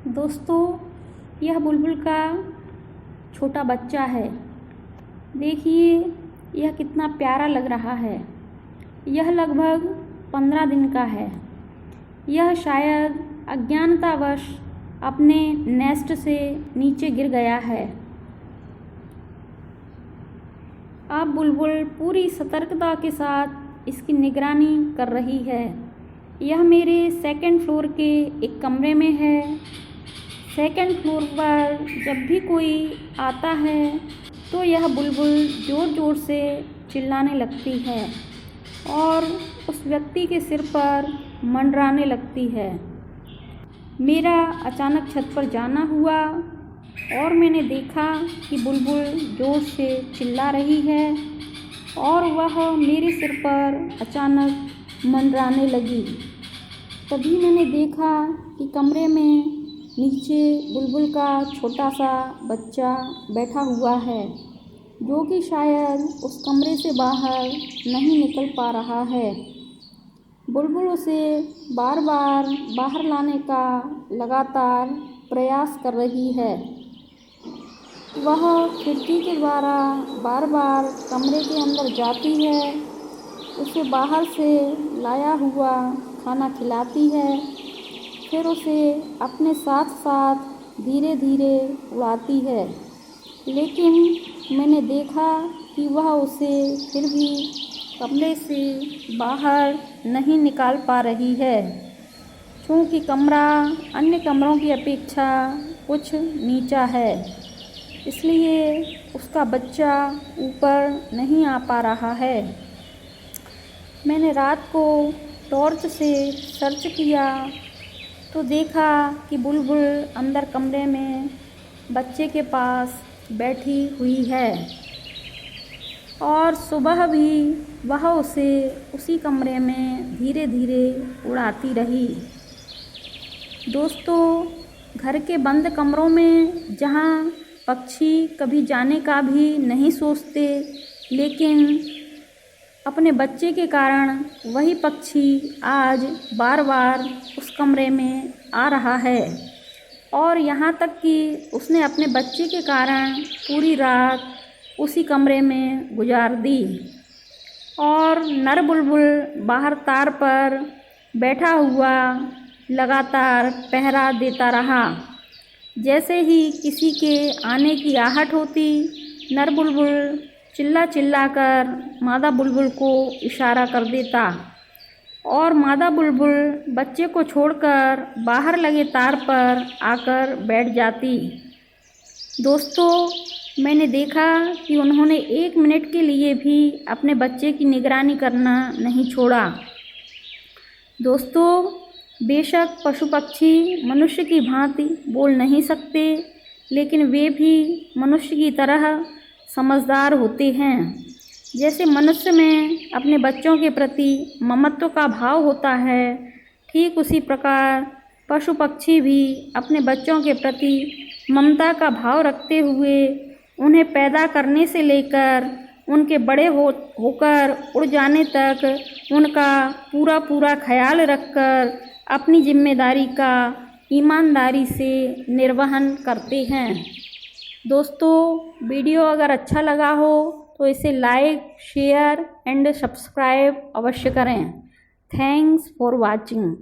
दोस्तों, यह बुलबुल का छोटा बच्चा है। देखिए यह कितना प्यारा लग रहा है। यह लगभग 15 दिन का है। यह शायद अज्ञानतावश अपने नेस्ट से नीचे गिर गया है। अब बुलबुल पूरी सतर्कता के साथ इसकी निगरानी कर रही है। यह मेरे सेकंड फ्लोर के एक कमरे में है। सेकंड फ्लोर पर जब भी कोई आता है तो यह बुलबुल ज़ोर ज़ोर से चिल्लाने लगती है और उस व्यक्ति के सिर पर मंडराने लगती है। मेरा अचानक छत पर जाना हुआ और मैंने देखा कि बुलबुल ज़ोर से चिल्ला रही है और वह मेरे सिर पर अचानक मंडराने लगी। तभी मैंने देखा कि कमरे में नीचे बुलबुल का छोटा सा बच्चा बैठा हुआ है, जो कि शायद उस कमरे से बाहर नहीं निकल पा रहा है। बुलबुल उसे बार बार बाहर लाने का लगातार प्रयास कर रही है। वह खिड़की के द्वारा बार बार कमरे के अंदर जाती है, उसे बाहर से लाया हुआ खाना खिलाती है, फिर उसे अपने साथ साथ धीरे धीरे उड़ाती है। लेकिन मैंने देखा कि वह उसे फिर भी कमरे से बाहर नहीं निकाल पा रही है, क्योंकि कमरा अन्य कमरों की अपेक्षा कुछ नीचा है, इसलिए उसका बच्चा ऊपर नहीं आ पा रहा है। मैंने रात को टॉर्च से सर्च किया तो देखा कि बुलबुल अंदर कमरे में बच्चे के पास बैठी हुई है और सुबह भी वह उसे उसी कमरे में धीरे धीरे उड़ाती रही। दोस्तों, घर के बंद कमरों में जहाँ पक्षी कभी जाने का भी नहीं सोचते, लेकिन अपने बच्चे के कारण वही पक्षी आज बार बार उस कमरे में आ रहा है और यहाँ तक कि उसने अपने बच्चे के कारण पूरी रात उसी कमरे में गुजार दी और नर बुलबुल बाहर तार पर बैठा हुआ लगातार पहरा देता रहा। जैसे ही किसी के आने की आहट होती, नर बुलबुल चिल्ला चिल्ला कर मादा बुलबुल को इशारा कर देता और मादा बुलबुल बच्चे को छोड़कर बाहर लगे तार पर आकर बैठ जाती। दोस्तों, मैंने देखा कि उन्होंने 1 मिनट के लिए भी अपने बच्चे की निगरानी करना नहीं छोड़ा। दोस्तों, बेशक पशु पक्षी मनुष्य की भांति बोल नहीं सकते, लेकिन वे भी मनुष्य की तरह समझदार होते हैं। जैसे मनुष्य में अपने बच्चों के प्रति ममत्व का भाव होता है, ठीक उसी प्रकार पशु पक्षी भी अपने बच्चों के प्रति ममता का भाव रखते हुए उन्हें पैदा करने से लेकर उनके बड़े होकर उड़ जाने तक उनका पूरा पूरा ख्याल रखकर अपनी जिम्मेदारी का ईमानदारी से निर्वहन करते हैं। दोस्तों, वीडियो अगर अच्छा लगा हो तो इसे लाइक, शेयर एंड सब्सक्राइब अवश्य करें। Thanks for watching.